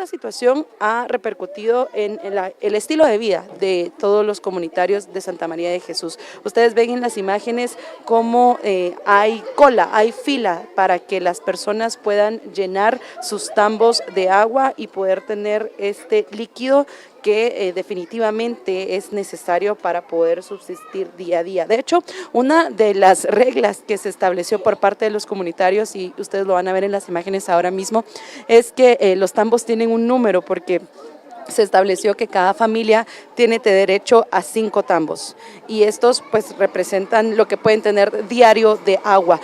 esta situación ha repercutido en el estilo de vida de todos los comunitarios de Santa María de Jesús. Ustedes ven en las imágenes cómo hay cola, hay fila para que las personas puedan llenar sus tambos de agua y poder tener este líquido que definitivamente es necesario para poder subsistir día a día. De hecho, una de las reglas que se estableció por parte de los comunitarios, y ustedes lo van a ver en las imágenes ahora mismo, es que los tambos tienen un número porque se estableció que cada familia tiene derecho a 5 tambos y estos pues representan lo que pueden tener diario de agua.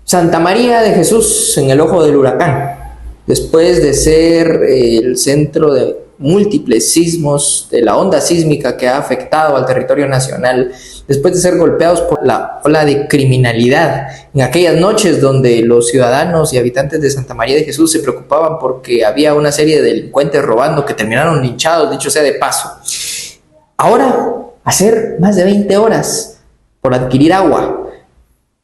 Santa María de Jesús en el ojo del huracán. Después de ser el centro de múltiples sismos, de la onda sísmica que ha afectado al territorio nacional, después de ser golpeados por la ola de criminalidad, en aquellas noches donde los ciudadanos y habitantes de Santa María de Jesús se preocupaban porque había una serie de delincuentes robando que terminaron linchados, dicho sea de paso. Ahora, hacer más de 20 horas por adquirir agua.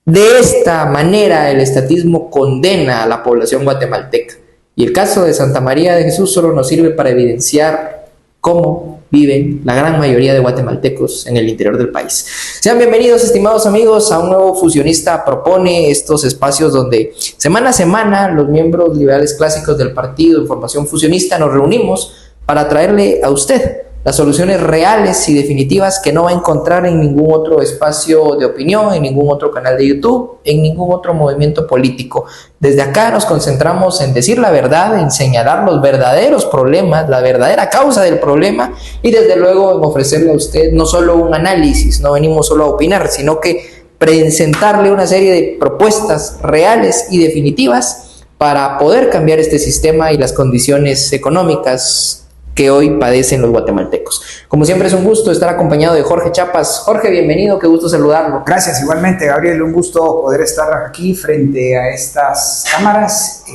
De esta manera el estatismo condena a la población guatemalteca y el caso de Santa María de Jesús solo nos sirve para evidenciar cómo viven la gran mayoría de guatemaltecos en el interior del país. Sean bienvenidos, estimados amigos, a un nuevo Fusionista Propone, estos espacios donde semana a semana los miembros liberales clásicos del partido en formación fusionista nos reunimos para traerle a usted las soluciones reales y definitivas que no va a encontrar en ningún otro espacio de opinión, en ningún otro canal de YouTube, en ningún otro movimiento político. Desde acá nos concentramos en decir la verdad, en señalar los verdaderos problemas, la verdadera causa del problema y desde luego en ofrecerle a usted no solo un análisis, no venimos solo a opinar, sino que presentarle una serie de propuestas reales y definitivas para poder cambiar este sistema y las condiciones económicas que hoy padecen los guatemaltecos. Como siempre es un gusto estar acompañado de Jorge Chapas. Jorge, bienvenido, qué gusto saludarlo. Gracias, igualmente Gabriel, un gusto poder estar aquí frente a estas cámaras,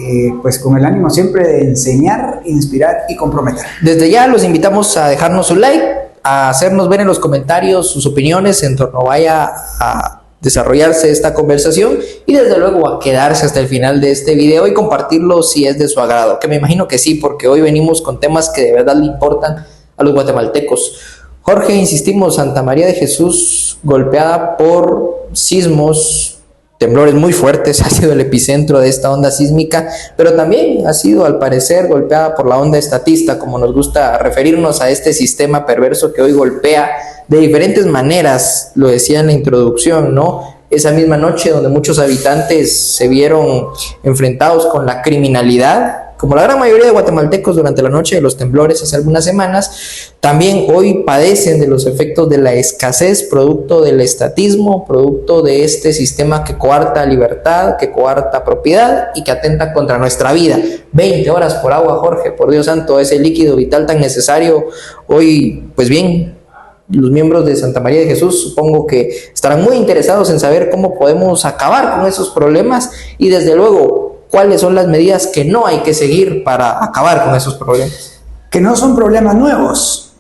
pues con el ánimo siempre de enseñar, inspirar y comprometer. Desde ya los invitamos a dejarnos un like, a hacernos ver en los comentarios sus opiniones en torno vaya a desarrollarse esta conversación y desde luego a quedarse hasta el final de este video y compartirlo si es de su agrado, que me imagino que sí, porque hoy venimos con temas que de verdad le importan a los guatemaltecos. Jorge, insistimos, Santa María de Jesús golpeada por sismos, temblores muy fuertes, ha sido el epicentro de esta onda sísmica, pero también ha sido al parecer golpeada por la onda estatista, como nos gusta referirnos a este sistema perverso que hoy golpea de diferentes maneras, lo decía en la introducción, ¿no? Esa misma noche donde muchos habitantes se vieron enfrentados con la criminalidad, como la gran mayoría de guatemaltecos durante la noche de los temblores hace algunas semanas, también hoy padecen de los efectos de la escasez, producto del estatismo, producto de este sistema que coarta libertad, que coarta propiedad y que atenta contra nuestra vida. 20 horas por agua, Jorge, por Dios santo, ese líquido vital tan necesario. Hoy, pues bien, los miembros de Santa María de Jesús supongo que estarán muy interesados en saber cómo podemos acabar con esos problemas y desde luego cuáles son las medidas que no hay que seguir para acabar con esos problemas. Que no son problemas nuevos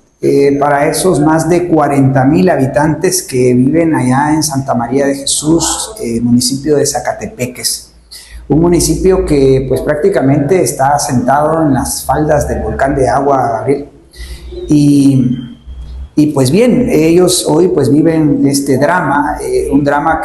para esos más de 40,000 habitantes que viven allá en Santa María de Jesús, municipio de Zacatepeques. Un municipio que pues prácticamente está asentado en las faldas del volcán de Agua, Gabriel. Y pues bien, ellos hoy pues viven este drama, un drama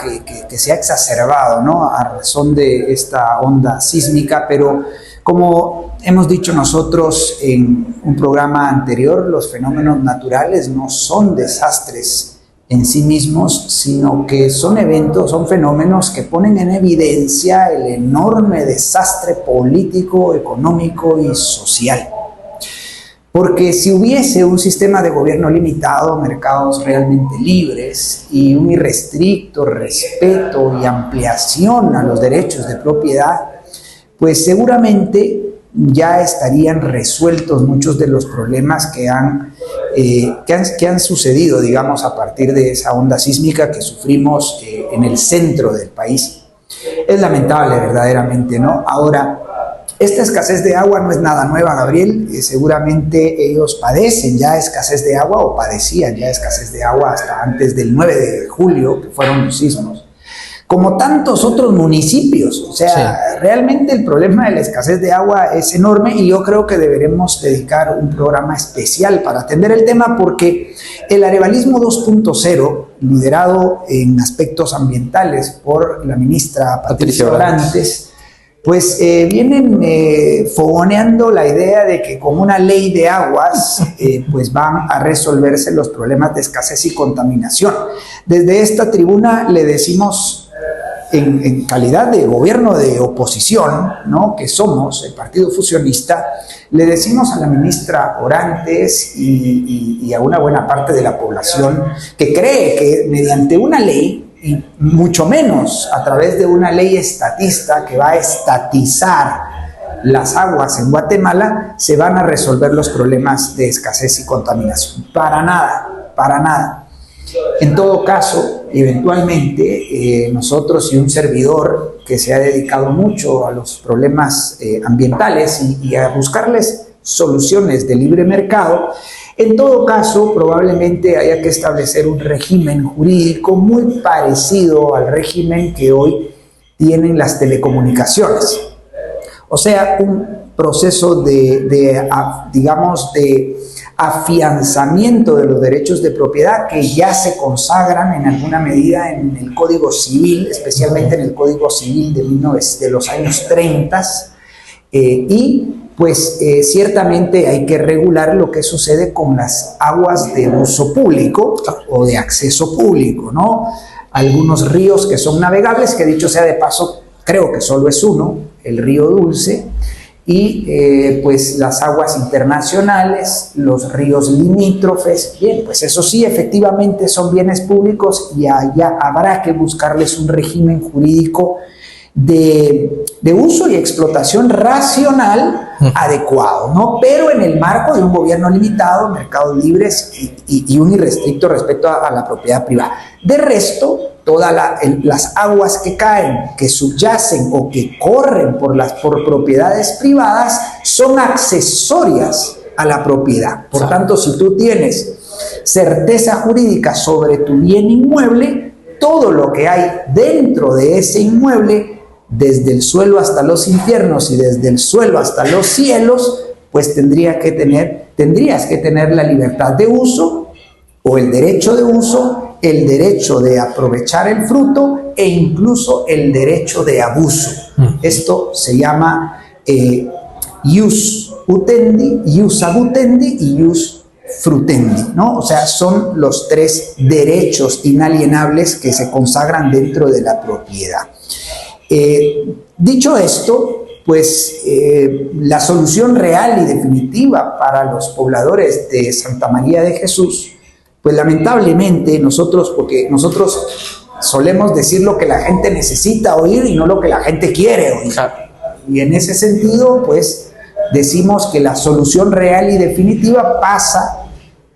que se ha exacerbado, ¿no? A razón de esta onda sísmica, pero como hemos dicho nosotros en un programa anterior, los fenómenos naturales no son desastres en sí mismos, sino que son eventos, son fenómenos que ponen en evidencia el enorme desastre político, económico y social. Porque si hubiese un sistema de gobierno limitado, mercados realmente libres y un irrestricto respeto y ampliación a los derechos de propiedad, pues seguramente ya estarían resueltos muchos de los problemas que han que han sucedido, digamos, a partir de esa onda sísmica que sufrimos en el centro del país. Es lamentable verdaderamente, ¿no? Ahora, esta escasez de agua no es nada nueva, Gabriel. Seguramente ellos padecen ya escasez de agua o padecían ya escasez de agua hasta antes del 9 de julio, que fueron los sismos. Como tantos otros municipios. O sea, sí, realmente el problema de la escasez de agua es enorme y yo creo que deberemos dedicar un programa especial para atender el tema, porque el arevalismo 2.0, liderado en aspectos ambientales por la ministra Patricia Orantes, pues vienen fogoneando la idea de que con una ley de aguas pues van a resolverse los problemas de escasez y contaminación. Desde esta tribuna le decimos, en calidad de gobierno de oposición, ¿no?, que somos el Partido Fusionista, le decimos a la ministra Orantes y a una buena parte de la población que cree que mediante una ley, y mucho menos a través de una ley estatista que va a estatizar las aguas en Guatemala, se van a resolver los problemas de escasez y contaminación. Para nada, para nada. En todo caso, eventualmente, nosotros y un servidor que se ha dedicado mucho a los problemas ambientales y a buscarles soluciones de libre mercado, en todo caso, probablemente haya que establecer un régimen jurídico muy parecido al régimen que hoy tienen las telecomunicaciones. O sea, un proceso digamos, de afianzamiento de los derechos de propiedad que ya se consagran en alguna medida en el Código Civil, especialmente en el Código Civil de los años 30, y pues ciertamente hay que regular lo que sucede con las aguas de uso público o de acceso público, ¿no? Algunos ríos que son navegables, que dicho sea de paso, creo que solo es uno, el río Dulce, y pues las aguas internacionales, los ríos limítrofes. Bien, pues eso sí, efectivamente son bienes públicos y allá habrá que buscarles un régimen jurídico de uso y explotación racional adecuado, ¿no? Pero en el marco de un gobierno limitado, mercados libres y un irrestricto respecto a la propiedad privada. De resto, todas las aguas que caen, que subyacen o que corren por propiedades privadas son accesorias a la propiedad. Por tanto, si tú tienes certeza jurídica sobre tu bien inmueble, todo lo que hay dentro de ese inmueble, desde el suelo hasta los infiernos y desde el suelo hasta los cielos, pues tendrías que tener la libertad de uso o el derecho de uso, el derecho de aprovechar el fruto e incluso el derecho de abuso. Esto se llama ius utendi, ius abutendi y ius frutendi, ¿no? O sea, son los tres derechos inalienables que se consagran dentro de la propiedad. Dicho esto, pues la solución real y definitiva para los pobladores de Santa María de Jesús, pues lamentablemente porque nosotros solemos decir lo que la gente necesita oír y no lo que la gente quiere oír. Y en ese sentido, pues decimos que la solución real y definitiva pasa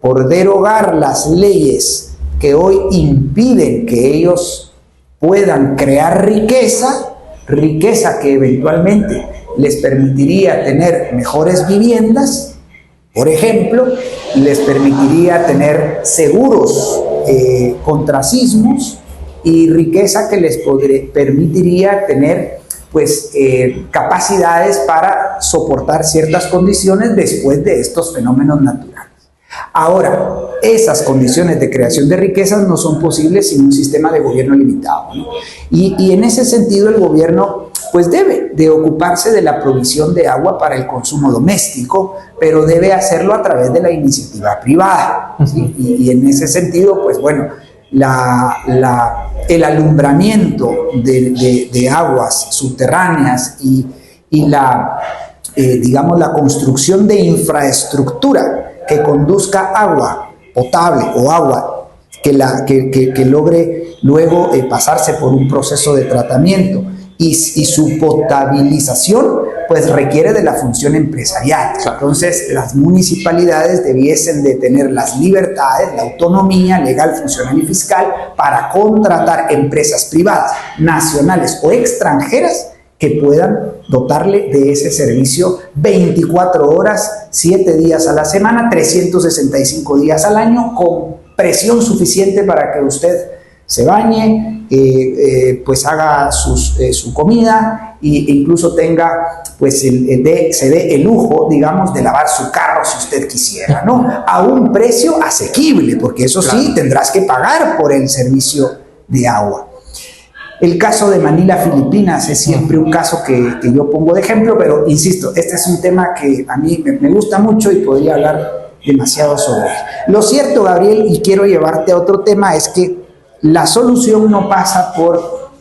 por derogar las leyes que hoy impiden que ellos puedan crear riqueza que eventualmente les permitiría tener mejores viviendas, por ejemplo, les permitiría tener seguros contra sismos y riqueza que les permitiría tener pues capacidades para soportar ciertas condiciones después de estos fenómenos naturales. Ahora, esas condiciones de creación de riquezas no son posibles sin un sistema de gobierno limitado, ¿no? Y en ese sentido el gobierno pues debe de ocuparse de la provisión de agua para el consumo doméstico, pero debe hacerlo a través de la iniciativa privada, ¿sí? Y en ese sentido, pues bueno, el alumbramiento de aguas subterráneas y digamos, la construcción de infraestructura que conduzca agua potable o agua que logre luego pasarse por un proceso de tratamiento y su potabilización pues requiere de la función empresarial. Entonces las municipalidades debiesen de tener las libertades, la autonomía legal, funcional y fiscal para contratar empresas privadas, nacionales o extranjeras que puedan dotarle de ese servicio 24 horas, 7 días a la semana, 365 días al año, con presión suficiente para que usted se bañe, pues haga su comida e incluso tenga, pues se dé el lujo, digamos, de lavar su carro si usted quisiera, ¿no? A un precio asequible, porque eso sí, tendrás que pagar por el servicio de agua. El caso de Manila, Filipinas, es siempre un caso que yo pongo de ejemplo, pero insisto, este es un tema que a mí me gusta mucho y podría hablar demasiado sobre él. Lo cierto, Gabriel, y quiero llevarte a otro tema, es que la solución no pasa por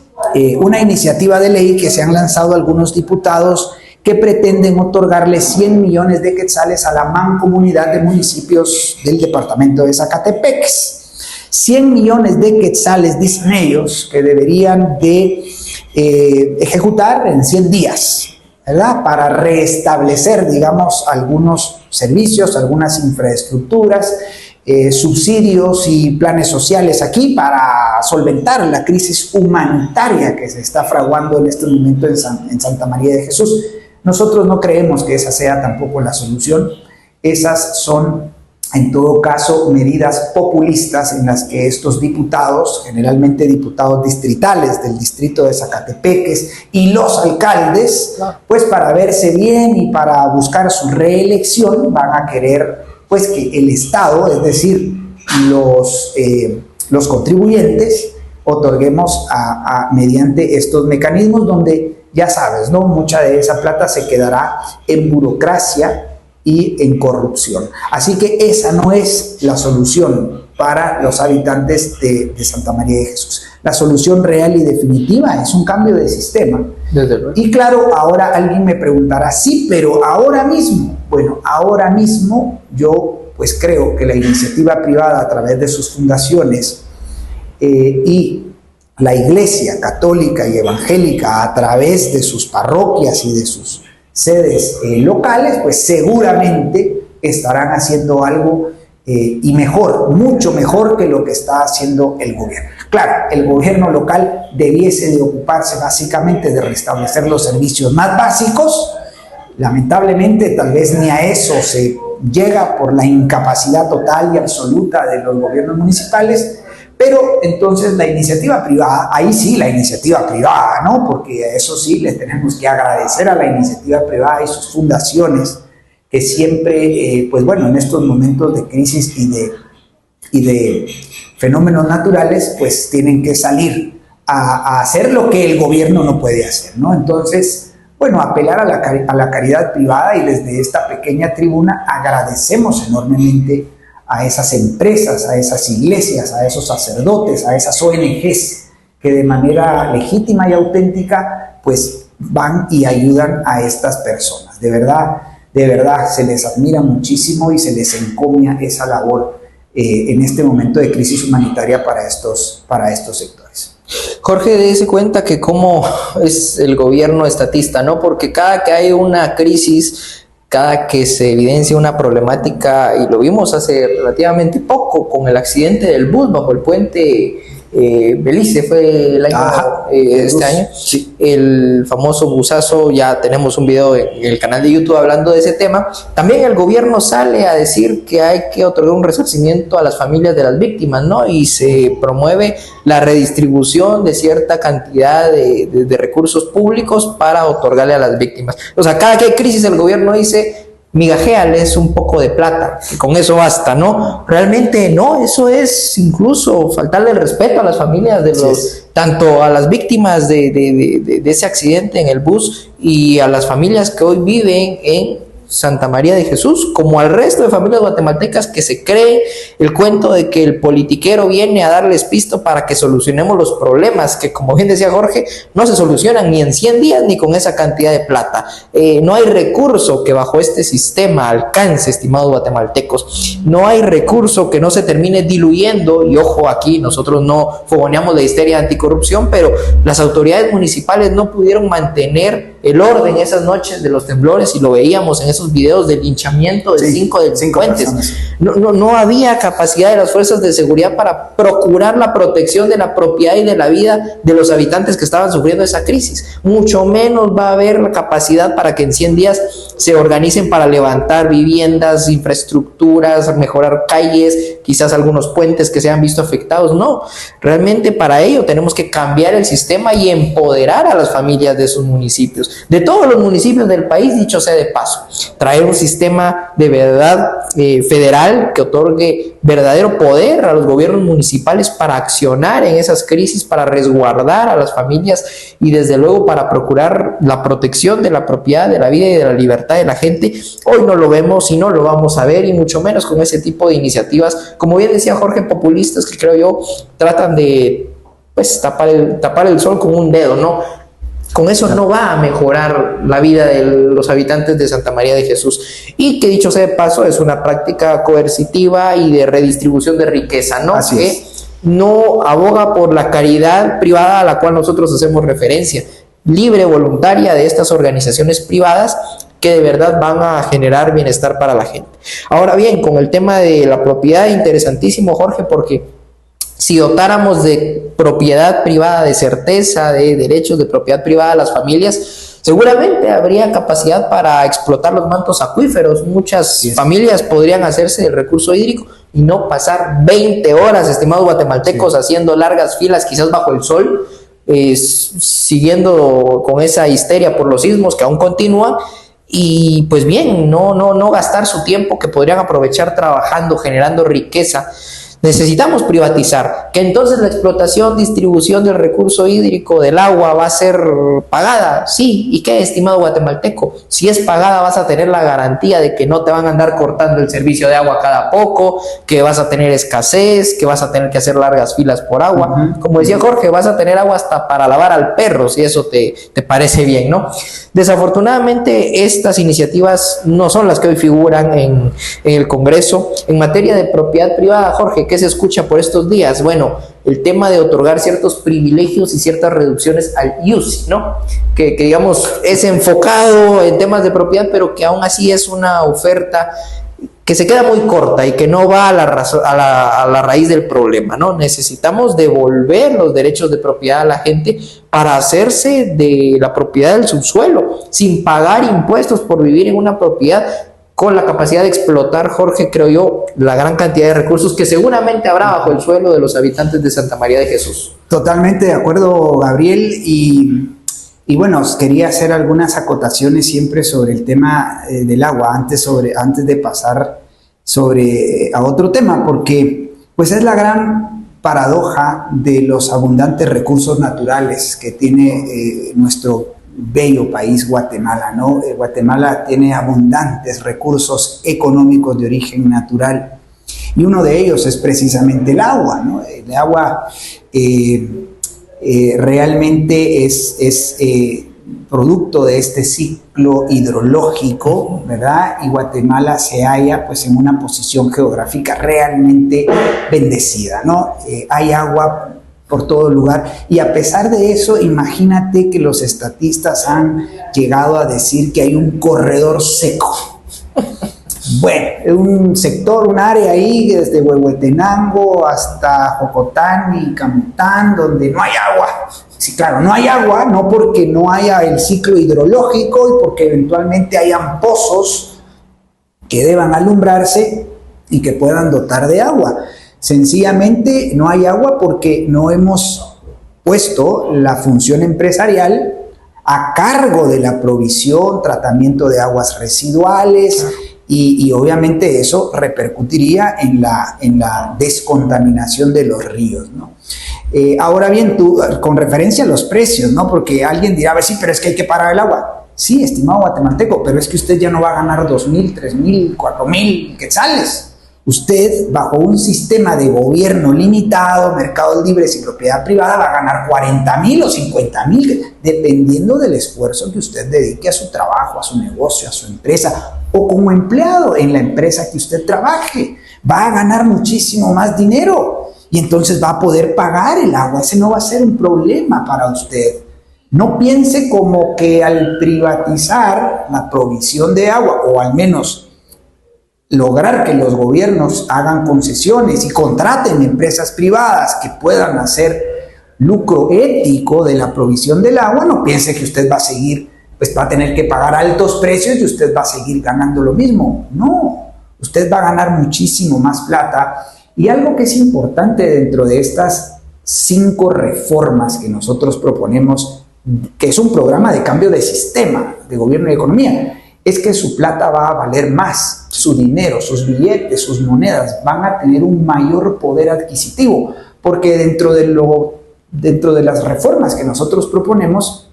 una iniciativa de ley que se han lanzado algunos diputados que pretenden otorgarle 100 millones de quetzales a la mancomunidad de municipios del departamento de Zacatepeques. 100 millones de quetzales, dicen ellos, que deberían de ejecutar en 100 días, ¿verdad? Para restablecer, digamos, algunos servicios, algunas infraestructuras, subsidios y planes sociales aquí para solventar la crisis humanitaria que se está fraguando en este momento en Santa María de Jesús. Nosotros no creemos que esa sea tampoco la solución. Esas son, en todo caso, medidas populistas en las que estos diputados, generalmente diputados distritales del distrito de Zacatepeques y los alcaldes, pues para verse bien y para buscar su reelección, van a querer pues que el Estado, es decir, los contribuyentes, otorguemos mediante estos mecanismos donde, ya sabes, ¿no? Mucha de esa plata se quedará en burocracia y en corrupción. Así que esa no es la solución para los habitantes de Santa María de Jesús. La solución real y definitiva es un cambio de sistema. Desde luego. Y claro, ahora alguien me preguntará, sí, pero ahora mismo. Bueno, ahora mismo yo pues creo que la iniciativa privada a través de sus fundaciones y la Iglesia católica y evangélica a través de sus parroquias y de sus sedes locales, pues seguramente estarán haciendo algo y mejor, mucho mejor que lo que está haciendo el gobierno. Claro, el gobierno local debiese de ocuparse básicamente de restablecer los servicios más básicos. Lamentablemente, tal vez ni a eso se llega por la incapacidad total y absoluta de los gobiernos municipales, pero entonces la iniciativa privada, ahí sí la iniciativa privada, ¿no? Porque a eso sí les tenemos que agradecer a la iniciativa privada y sus fundaciones, que siempre, pues bueno, en estos momentos de crisis y de fenómenos naturales, pues tienen que salir a hacer lo que el gobierno no puede hacer, ¿no? Entonces, bueno, apelar a la caridad privada, y desde esta pequeña tribuna agradecemos enormemente a esas empresas, a esas iglesias, a esos sacerdotes, a esas ONGs que de manera legítima y auténtica pues van y ayudan a estas personas. De verdad se les admira muchísimo y se les encomia esa labor en este momento de crisis humanitaria para estos sectores. Jorge, dése cuenta que cómo es el gobierno estatista, ¿no? Porque cada que hay una crisis, cada que se evidencia una problemática, y lo vimos hace relativamente poco con el accidente del bus bajo el puente Belice, fue el año, este año, sí. El famoso busazo, ya tenemos un video en el canal de YouTube hablando de ese tema. También el gobierno sale a decir que hay que otorgar un resarcimiento a las familias de las víctimas, ¿no? Y se promueve la redistribución de cierta cantidad de recursos públicos para otorgarle a las víctimas. O sea, cada que hay crisis el gobierno dice: migajéales un poco de plata, que con eso basta, ¿no? Realmente no, eso es incluso faltarle el respeto a las familias de los, tanto a las víctimas de ese accidente en el bus y a las familias que hoy viven en Santa María de Jesús, como al resto de familias guatemaltecas que se cree el cuento de que el politiquero viene a darles pisto para que solucionemos los problemas, que como bien decía Jorge, no se solucionan ni en 100 días ni con esa cantidad de plata. No hay recurso que bajo este sistema alcance, estimados guatemaltecos. No hay recurso que no se termine diluyendo, y ojo, aquí nosotros no fogoneamos la histeria anticorrupción, pero las autoridades municipales no pudieron mantener el orden esas noches de los temblores, y lo veíamos en esos videos del linchamiento de 5 delincuentes. No había capacidad de las fuerzas de seguridad para procurar la protección de la propiedad y de la vida de los habitantes que estaban sufriendo esa crisis. Mucho menos va a haber la capacidad para que en 100 días se organicen para levantar viviendas, infraestructuras, mejorar calles, quizás algunos puentes que se han visto afectados. No, realmente para ello tenemos que cambiar el sistema y empoderar a las familias de esos municipios, de todos los municipios del país, dicho sea de paso. Traer un sistema de verdad federal que otorgue verdadero poder a los gobiernos municipales para accionar en esas crisis, para resguardar a las familias y desde luego para procurar la protección de la propiedad, de la vida y de la libertad de la gente. Hoy no lo vemos y no lo vamos a ver, y mucho menos con ese tipo de iniciativas, como bien decía Jorge, populistas, que creo yo tratan de tapar el sol con un dedo, ¿no? Con eso no va a mejorar la vida de los habitantes de Santa María de Jesús, y que dicho sea de paso es una práctica coercitiva y de redistribución de riqueza, ¿no? Así que es. No aboga por la caridad privada a la cual nosotros hacemos referencia, libre, voluntaria, de estas organizaciones privadas que de verdad van a generar bienestar para la gente. Ahora bien, con el tema de la propiedad, interesantísimo, Jorge, porque si dotáramos de propiedad privada, de certeza, de derechos de propiedad privada a las familias, seguramente habría capacidad para explotar los mantos acuíferos. Muchas familias podrían hacerse del recurso hídrico y no pasar 20 horas, estimados guatemaltecos, haciendo largas filas, quizás bajo el sol, siguiendo con esa histeria por los sismos que aún continúan. Y pues bien, no gastar su tiempo que podrían aprovechar trabajando, generando riqueza. Necesitamos privatizar, que entonces la explotación, distribución del recurso hídrico, del agua, va a ser pagada. Sí, ¿y qué, estimado guatemalteco? Si es pagada, vas a tener la garantía de que no te van a andar cortando el servicio de agua cada poco, que vas a tener escasez, que vas a tener que hacer largas filas por agua. Como decía Jorge, vas a tener agua hasta para lavar al perro, si eso te parece bien, ¿no? Desafortunadamente, estas iniciativas no son las que hoy figuran en el Congreso. En materia de propiedad privada, Jorge, ¿qué se escucha por estos días? Bueno, el tema de otorgar ciertos privilegios y ciertas reducciones al IUCI, ¿no? Que digamos es enfocado en temas de propiedad, pero que aún así es una oferta que se queda muy corta y que no va a la raíz del problema, ¿no? Necesitamos devolver los derechos de propiedad a la gente para hacerse de la propiedad del subsuelo, sin pagar impuestos por vivir en una propiedad, con la capacidad de explotar, Jorge, creo yo, la gran cantidad de recursos que seguramente habrá bajo el suelo de los habitantes de Santa María de Jesús. Totalmente de acuerdo, Gabriel, y bueno, quería hacer algunas acotaciones siempre sobre el tema del agua, antes de pasar a otro tema, porque pues es la gran paradoja de los abundantes recursos naturales que tiene nuestro bello país Guatemala, ¿no? Guatemala tiene abundantes recursos económicos de origen natural, y uno de ellos es precisamente el agua, ¿no? El agua realmente es producto de este ciclo hidrológico, ¿verdad? Y Guatemala se halla pues en una posición geográfica realmente bendecida, ¿no? Hay agua por todo lugar, y a pesar de eso, imagínate que los estatistas han llegado a decir que hay un corredor seco. Bueno, un área ahí desde Huehuetenango hasta Jocotán y Camután, donde no hay agua. Sí, claro, no hay agua, no porque no haya el ciclo hidrológico y porque eventualmente hayan pozos que deban alumbrarse y que puedan dotar de agua. Sencillamente no hay agua porque no hemos puesto la función empresarial a cargo de la provisión, tratamiento de aguas residuales, y obviamente eso repercutiría en la descontaminación de los ríos, ¿no? Ahora bien, tú, con referencia a los precios, ¿no? Porque alguien dirá, a ver, sí, pero es que hay que parar el agua. Sí, estimado guatemalteco, pero es que usted ya no va a ganar 2.000, 3.000, 4.000 quetzales. Usted, bajo un sistema de gobierno limitado, mercados libres y propiedad privada, va a ganar 40.000 o 50.000, dependiendo del esfuerzo que usted dedique a su trabajo, a su negocio, a su empresa, o como empleado en la empresa que usted trabaje. Va a ganar muchísimo más dinero y entonces va a poder pagar el agua. Ese no va a ser un problema para usted. No piense como que al privatizar la provisión de agua, o al menos lograr que los gobiernos hagan concesiones y contraten empresas privadas que puedan hacer lucro ético de la provisión del agua, no piense que usted va a seguir, pues va a tener que pagar altos precios y usted va a seguir ganando lo mismo. No, usted va a ganar muchísimo más plata. Y algo que es importante dentro de estas 5 reformas que nosotros proponemos, que es un programa de cambio de sistema de gobierno y economía, es que su plata va a valer más, su dinero, sus billetes, sus monedas van a tener un mayor poder adquisitivo, porque dentro de las reformas que nosotros proponemos,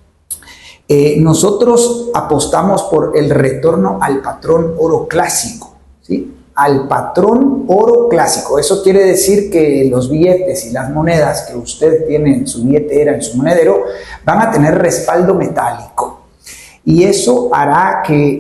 nosotros apostamos por el retorno al patrón oro clásico, ¿sí? Al patrón oro clásico. Eso quiere decir que los billetes y las monedas que usted tiene en su billetera, en su monedero, van a tener respaldo metálico. Y eso hará que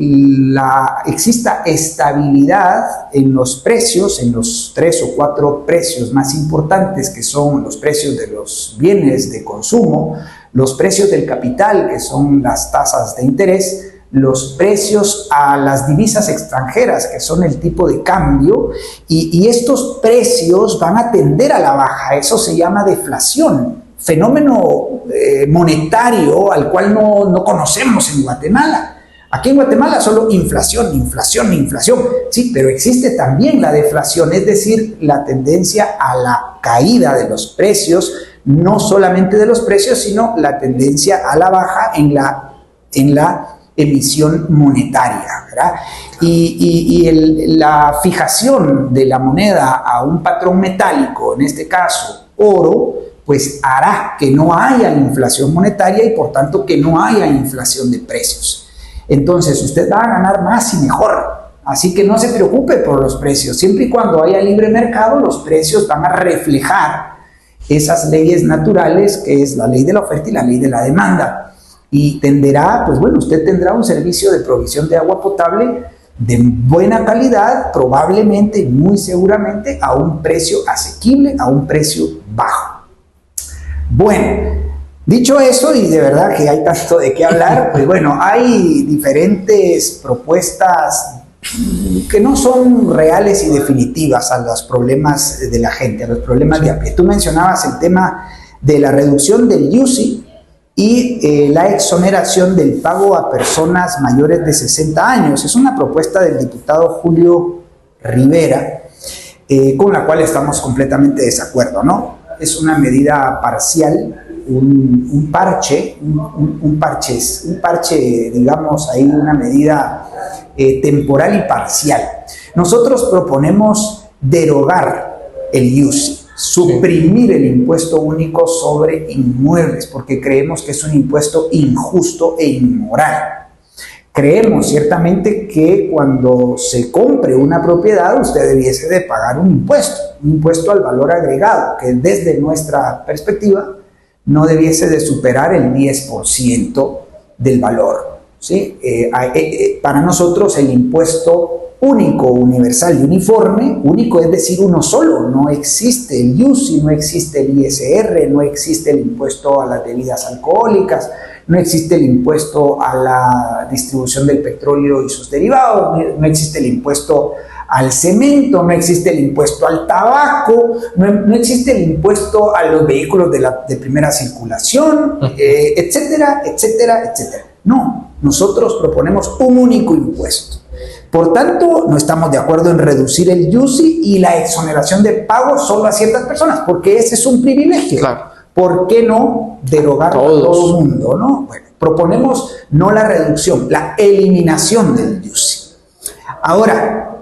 exista estabilidad en los precios, en los 3 o 4 precios más importantes, que son los precios de los bienes de consumo, los precios del capital, que son las tasas de interés, los precios a las divisas extranjeras, que son el tipo de cambio, y estos precios van a tender a la baja. Eso se llama deflación, fenómeno monetario al cual no conocemos en Guatemala. Aquí en Guatemala solo inflación, inflación, inflación. Sí, pero existe también la deflación, es decir, la tendencia a la caída de los precios, no solamente de los precios, sino la tendencia a la baja en la emisión monetaria, ¿verdad? La fijación de la moneda a un patrón metálico, en este caso oro, pues hará que no haya inflación monetaria y por tanto que no haya inflación de precios. Entonces usted va a ganar más y mejor, así que no se preocupe por los precios. Siempre y cuando haya libre mercado, los precios van a reflejar esas leyes naturales, que es la ley de la oferta y la ley de la demanda. Y tenderá, pues bueno, usted tendrá un servicio de provisión de agua potable de buena calidad, probablemente y muy seguramente a un precio asequible, a un precio bajo. Bueno, dicho eso, y de verdad que hay tanto de qué hablar, pues bueno, hay diferentes propuestas que no son reales y definitivas a los problemas de la gente, a los problemas de a pie. Tú mencionabas el tema de la reducción del IUSI y la exoneración del pago a personas mayores de 60 años. Es una propuesta del diputado Julio Rivera, con la cual estamos completamente de desacuerdo, ¿no? Es una medida parcial, un parche, digamos, ahí una medida temporal y parcial. Nosotros proponemos derogar el IUSI, suprimir el impuesto único sobre inmuebles, porque creemos que es un impuesto injusto e inmoral. Creemos ciertamente que cuando se compre una propiedad usted debiese de pagar un impuesto al valor agregado, que desde nuestra perspectiva no debiese de superar el 10% del valor, ¿sí? Para nosotros el impuesto único, universal y uniforme, único es decir uno solo, no existe el IUSI, no existe el ISR, no existe el impuesto a las bebidas alcohólicas, no existe el impuesto a la distribución del petróleo y sus derivados, no existe el impuesto al cemento, no existe el impuesto al tabaco, no existe el impuesto a los vehículos de primera circulación, etcétera, etcétera, etcétera. No, nosotros proponemos un único impuesto. Por tanto, no estamos de acuerdo en reducir el IUSI y la exoneración de pagos solo a ciertas personas, porque ese es un privilegio. Claro. ¿Por qué no derogarlo a todo el mundo, no? Bueno, proponemos no la reducción, la eliminación del IUSI. Ahora,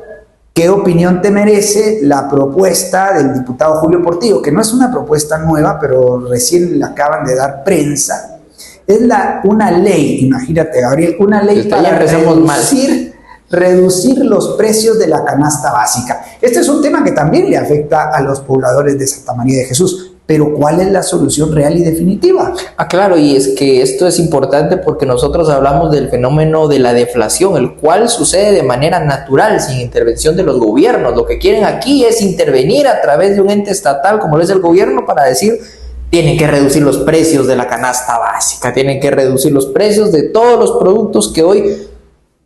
¿qué opinión te merece la propuesta del diputado Julio Portillo? Que no es una propuesta nueva, pero recién le acaban de dar prensa, Es una ley, imagínate, Gabriel, una ley para reducir los precios de la canasta básica. Este es un tema que también le afecta a los pobladores de Santa María de Jesús. Pero ¿cuál es la solución real y definitiva? Claro, y es que esto es importante porque nosotros hablamos del fenómeno de la deflación, el cual sucede de manera natural, sin intervención de los gobiernos. Lo que quieren aquí es intervenir a través de un ente estatal como lo es el gobierno para decir: tienen que reducir los precios de la canasta básica, tienen que reducir los precios de todos los productos que hoy,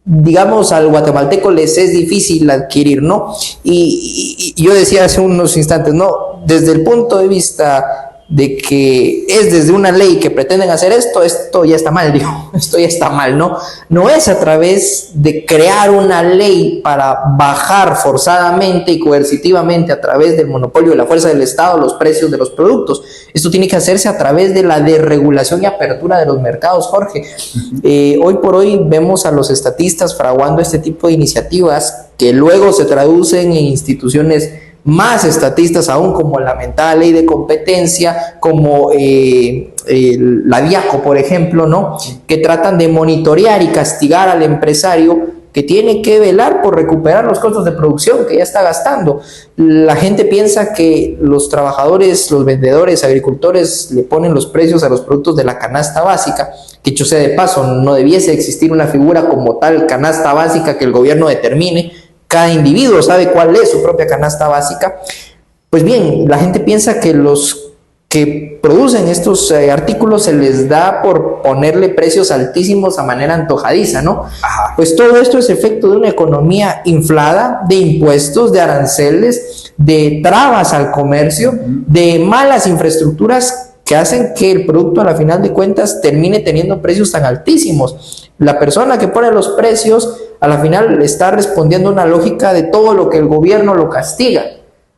digamos, al guatemalteco les es difícil adquirir, ¿no? Y yo decía hace unos instantes, ¿no? Desde el punto de vista de que es desde una ley que pretenden hacer esto ya está mal, digo, esto ya está mal, ¿no? No es a través de crear una ley para bajar forzadamente y coercitivamente a través del monopolio de la fuerza del Estado los precios de los productos. Esto tiene que hacerse a través de la desregulación y apertura de los mercados, Jorge. Hoy por hoy vemos a los estatistas fraguando este tipo de iniciativas que luego se traducen en instituciones más estatistas aún, como la mentada ley de competencia, como la DIACO, por ejemplo, ¿no? Que tratan de monitorear y castigar al empresario que tiene que velar por recuperar los costos de producción que ya está gastando. La gente piensa que los trabajadores, los vendedores, agricultores le ponen los precios a los productos de la canasta básica, que dicho sea de paso, no debiese existir una figura como tal canasta básica que el gobierno determine. Cada individuo sabe cuál es su propia canasta básica. Pues bien, la gente piensa que los que producen estos artículos se les da por ponerle precios altísimos a manera antojadiza, ¿no? Ajá. Pues todo esto es efecto de una economía inflada, de impuestos, de aranceles, de trabas al comercio, de malas infraestructuras que hacen que el producto a la final de cuentas termine teniendo precios tan altísimos. La persona que pone los precios a la final está respondiendo a una lógica de todo lo que el gobierno lo castiga.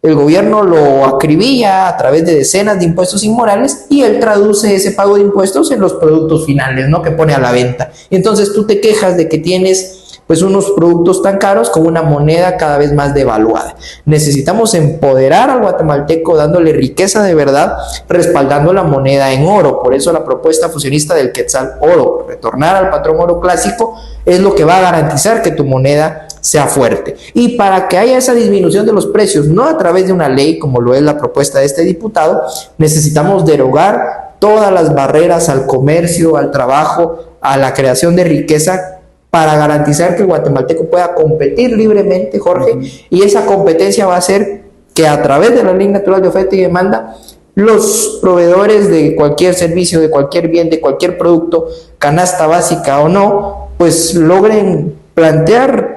El gobierno lo acribilla a través de decenas de impuestos inmorales y él traduce ese pago de impuestos en los productos finales, ¿no? Que pone a la venta. Y entonces tú te quejas de que tienes pues unos productos tan caros con una moneda cada vez más devaluada. Necesitamos empoderar al guatemalteco dándole riqueza de verdad, respaldando la moneda en oro. Por eso la propuesta fusionista del Quetzal Oro, retornar al patrón oro clásico, es lo que va a garantizar que tu moneda sea fuerte. Y para que haya esa disminución de los precios, no a través de una ley como lo es la propuesta de este diputado, necesitamos derogar todas las barreras al comercio, al trabajo, a la creación de riqueza, para garantizar que el guatemalteco pueda competir libremente, Jorge, y esa competencia va a hacer que a través de la ley natural de oferta y demanda, los proveedores de cualquier servicio, de cualquier bien, de cualquier producto, canasta básica o no, pues logren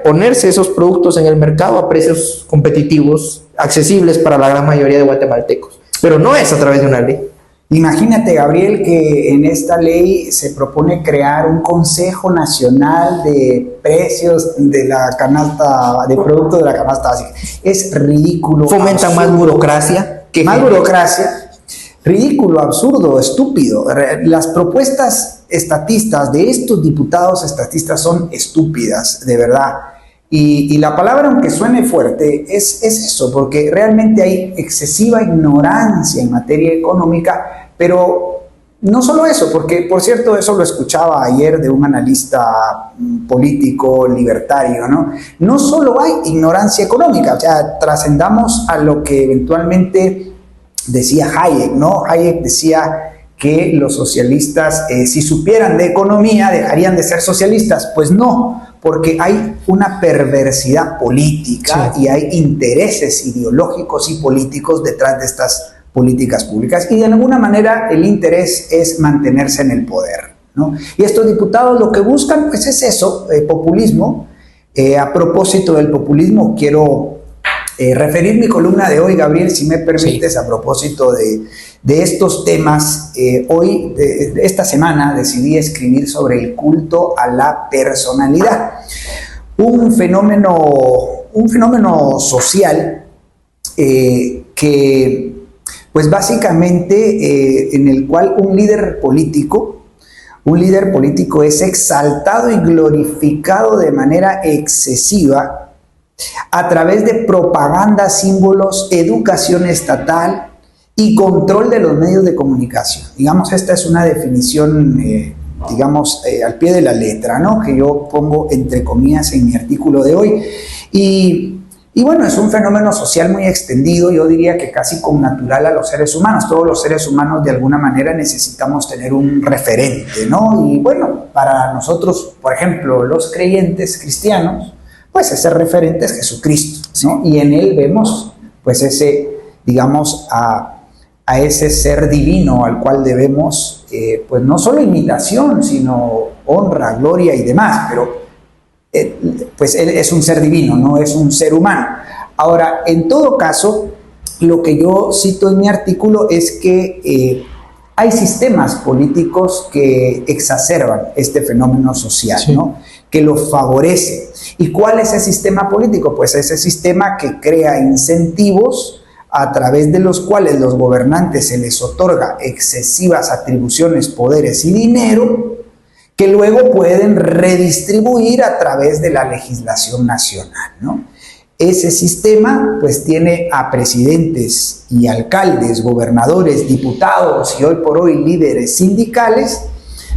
ponerse esos productos en el mercado a precios competitivos, accesibles para la gran mayoría de guatemaltecos. Pero no es a través de una ley. Imagínate, Gabriel, que en esta ley se propone crear un Consejo Nacional de Precios de la canasta, de productos de la canasta básica. Es ridículo. Fomentan más burocracia. Más burocracia. Ridículo, absurdo, estúpido. Las propuestas estatistas de estos diputados estatistas son estúpidas, de verdad. Y la palabra, aunque suene fuerte, es eso, porque realmente hay excesiva ignorancia en materia económica, pero no solo eso, porque por cierto eso lo escuchaba ayer de un analista político libertario, ¿no? No solo hay ignorancia económica, o sea, trascendamos a lo que eventualmente decía Hayek, ¿no? Hayek decía que los socialistas, si supieran de economía, dejarían de ser socialistas. Pues no, porque hay una perversidad política, sí, y hay intereses ideológicos y políticos detrás de estas políticas públicas, y de alguna manera el interés es mantenerse en el poder, ¿no? Y estos diputados lo que buscan pues es eso, populismo. A propósito del populismo, quiero referir mi columna de hoy, Gabriel, si me permites, sí, a propósito de estos temas. Hoy, esta semana, decidí escribir sobre el culto a la personalidad, un fenómeno social que, pues básicamente, en el cual un líder político es exaltado y glorificado de manera excesiva a través de propaganda, símbolos, educación estatal y control de los medios de comunicación. Digamos, esta es una definición digamos, al pie de la letra, ¿no? Que yo pongo entre comillas en mi artículo de hoy. Y bueno, es un fenómeno social muy extendido, yo diría que casi connatural a los seres humanos. Todos los seres humanos de alguna manera necesitamos tener un referente, ¿no? Y bueno, para nosotros, por ejemplo, los creyentes cristianos, pues ese referente es Jesucristo, ¿no? Y en él vemos pues ese, digamos, a ese ser divino al cual debemos, pues no solo imitación, sino honra, gloria y demás, pero pues él es un ser divino, no es un ser humano. Ahora, en todo caso, lo que yo cito en mi artículo es que hay sistemas políticos que exacerban este fenómeno social, sí, ¿no? Que lo favorece. ¿Y cuál es ese sistema político? Pues ese sistema que crea incentivos a través de los cuales los gobernantes se les otorga excesivas atribuciones, poderes y dinero, que luego pueden redistribuir a través de la legislación nacional, ¿no? Ese sistema pues tiene a presidentes y alcaldes, gobernadores, diputados y hoy por hoy líderes sindicales,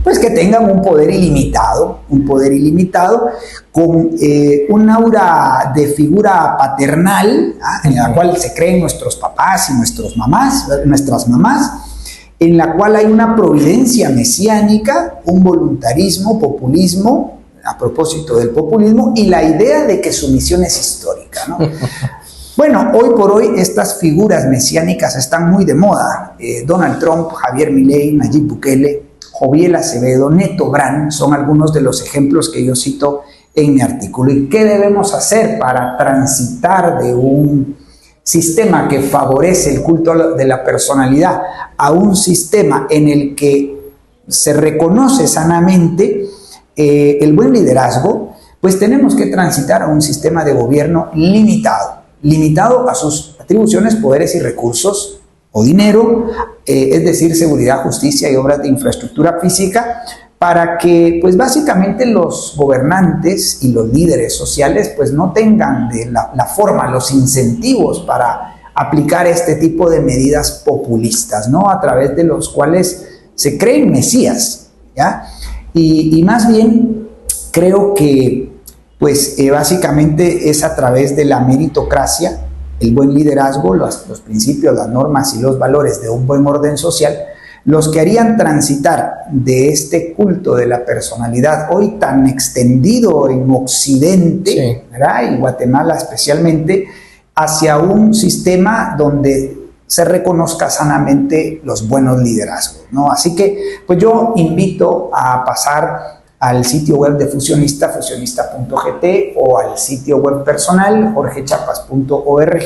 pues que tengan un poder ilimitado con un aura de figura paternal, en la cual se creen nuestros papás y nuestras mamás, en la cual hay una providencia mesiánica, un voluntarismo, populismo, a propósito del populismo, y la idea de que su misión es histórica, ¿no? Bueno, hoy por hoy estas figuras mesiánicas están muy de moda. Donald Trump, Javier Milei, Nayib Bukele, Joviel Acevedo, Neto Brand, son algunos de los ejemplos que yo cito en mi artículo. ¿Y qué debemos hacer para transitar de un sistema que favorece el culto de la personalidad a un sistema en el que se reconoce sanamente el buen liderazgo? Pues tenemos que transitar a un sistema de gobierno limitado a sus atribuciones, poderes y recursos o dinero, es decir, seguridad, justicia y obras de infraestructura física, para que pues básicamente los gobernantes y los líderes sociales pues no tengan la forma, los incentivos para aplicar este tipo de medidas populistas, ¿no? A través de los cuales se creen mesías, ¿ya? Y más bien creo que pues básicamente es a través de la meritocracia, el buen liderazgo, los principios, las normas y los valores de un buen orden social, los que harían transitar de este culto de la personalidad hoy tan extendido en Occidente, sí, ¿verdad? Y Guatemala especialmente, hacia un sistema donde se reconozca sanamente los buenos liderazgos, ¿no? Así que pues yo invito a pasar al sitio web de Fusionista, fusionista.gt, o al sitio web personal, jorgechapas.org,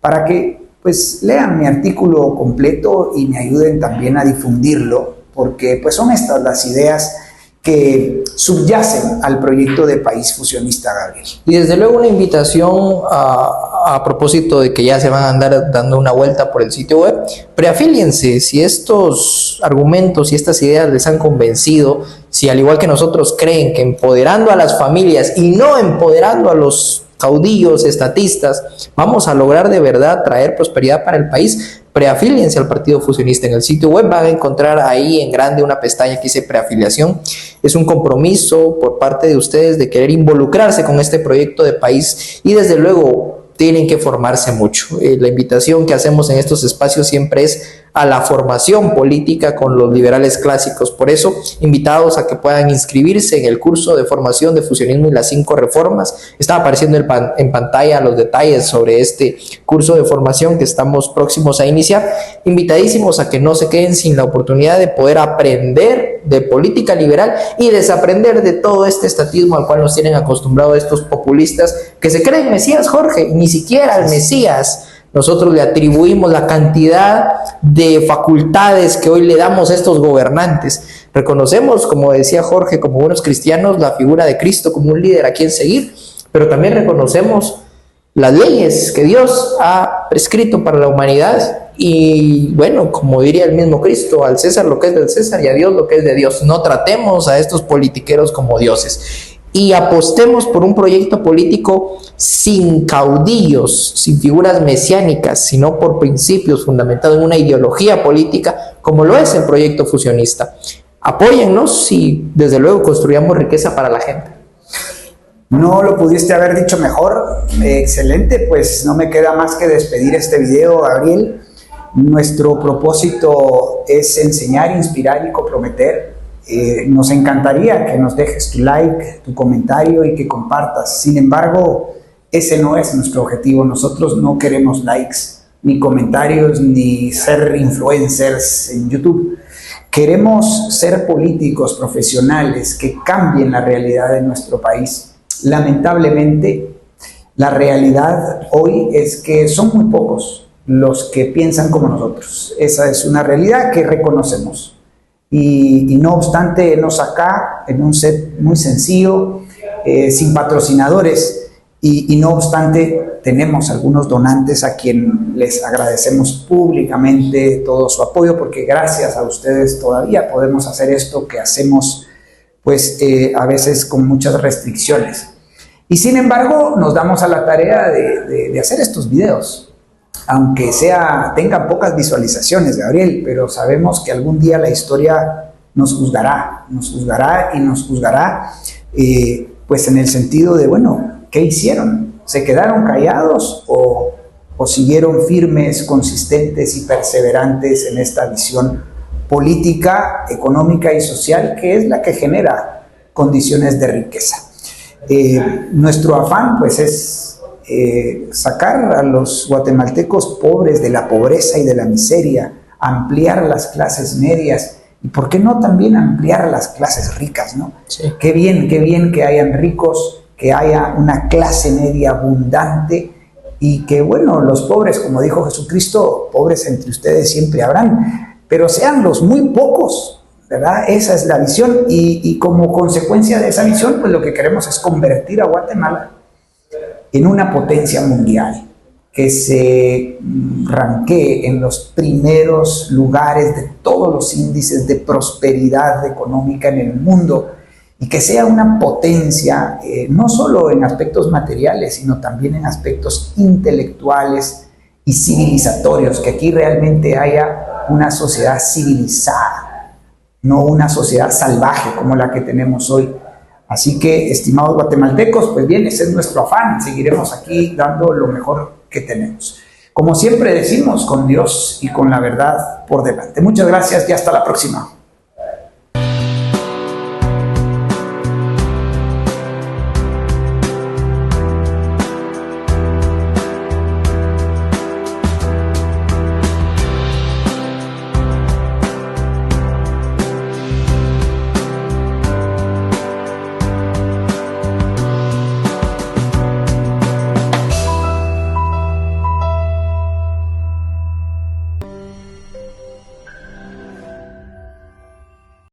para que pues lean mi artículo completo y me ayuden también a difundirlo, porque pues son estas las ideas que subyacen al proyecto de País Fusionista, Gabriel. Y desde luego una invitación a propósito de que ya se van a andar dando una vuelta por el sitio web, preafíliense. Si estos argumentos y estas ideas les han convencido, si al igual que nosotros creen que empoderando a las familias y no empoderando a los caudillos, estatistas, vamos a lograr de verdad traer prosperidad para el país, preafíliense al Partido Fusionista. En el sitio web van a encontrar ahí en grande una pestaña que dice preafiliación. Es un compromiso por parte de ustedes de querer involucrarse con este proyecto de país y desde luego tienen que formarse mucho. La invitación que hacemos en estos espacios siempre es a la formación política con los liberales clásicos. Por eso, invitados a que puedan inscribirse en el curso de formación de fusionismo y las 5 reformas. Está apareciendo en pantalla los detalles sobre este curso de formación que estamos próximos a iniciar. Invitadísimos a que no se queden sin la oportunidad de poder aprender de política liberal y desaprender de todo este estatismo al cual nos tienen acostumbrados estos populistas que se creen mesías, Jorge, ni siquiera al mesías. Nosotros le atribuimos la cantidad de facultades que hoy le damos a estos gobernantes. Reconocemos, como decía Jorge, como buenos cristianos, la figura de Cristo como un líder a quien seguir, pero también reconocemos las leyes que Dios ha prescrito para la humanidad. Y bueno, como diría el mismo Cristo, al César lo que es del César y a Dios lo que es de Dios. No tratemos a estos politiqueros como dioses. Y apostemos por un proyecto político sin caudillos, sin figuras mesiánicas, sino por principios fundamentados en una ideología política, como lo es el proyecto fusionista. apóyennos y desde luego construyamos riqueza para la gente. No lo pudiste haber dicho mejor. Excelente, pues no me queda más que despedir este video, Gabriel. Nuestro propósito es enseñar, inspirar y comprometer. Nos encantaría que nos dejes tu like, tu comentario y que compartas. Sin embargo, ese no es nuestro objetivo. Nosotros no queremos likes, ni comentarios, ni ser influencers en YouTube. Queremos ser políticos profesionales que cambien la realidad de nuestro país. Lamentablemente, la realidad hoy es que son muy pocos los que piensan como nosotros. Esa es una realidad que reconocemos. Y no obstante, nos acá en un set muy sencillo, sin patrocinadores, y no obstante, tenemos algunos donantes a quien les agradecemos públicamente todo su apoyo, porque gracias a ustedes todavía podemos hacer esto que hacemos, pues a veces con muchas restricciones. Y sin embargo, nos damos a la tarea de hacer estos videos, aunque tengan pocas visualizaciones, Gabriel, pero sabemos que algún día la historia nos juzgará, pues en el sentido de, bueno, ¿qué hicieron? ¿Se quedaron callados o siguieron firmes, consistentes y perseverantes en esta visión política, económica y social que es la que genera condiciones de riqueza? Nuestro afán pues es sacar a los guatemaltecos pobres de la pobreza y de la miseria, ampliar las clases medias y por qué no también ampliar las clases ricas, ¿no? Sí. Qué bien que hayan ricos, que haya una clase media abundante y que bueno, los pobres, como dijo Jesucristo, pobres entre ustedes siempre habrán, pero sean los muy pocos, ¿verdad? Esa es la visión y como consecuencia de esa visión, pues lo que queremos es convertir a Guatemala en una potencia mundial, que se ranquee en los primeros lugares de todos los índices de prosperidad económica en el mundo y que sea una potencia no solo en aspectos materiales, sino también en aspectos intelectuales y civilizatorios, que aquí realmente haya una sociedad civilizada, no una sociedad salvaje como la que tenemos hoy. Así que, estimados guatemaltecos, pues bien, ese es nuestro afán. Seguiremos aquí dando lo mejor que tenemos. Como siempre decimos, con Dios y con la verdad por delante. Muchas gracias y hasta la próxima.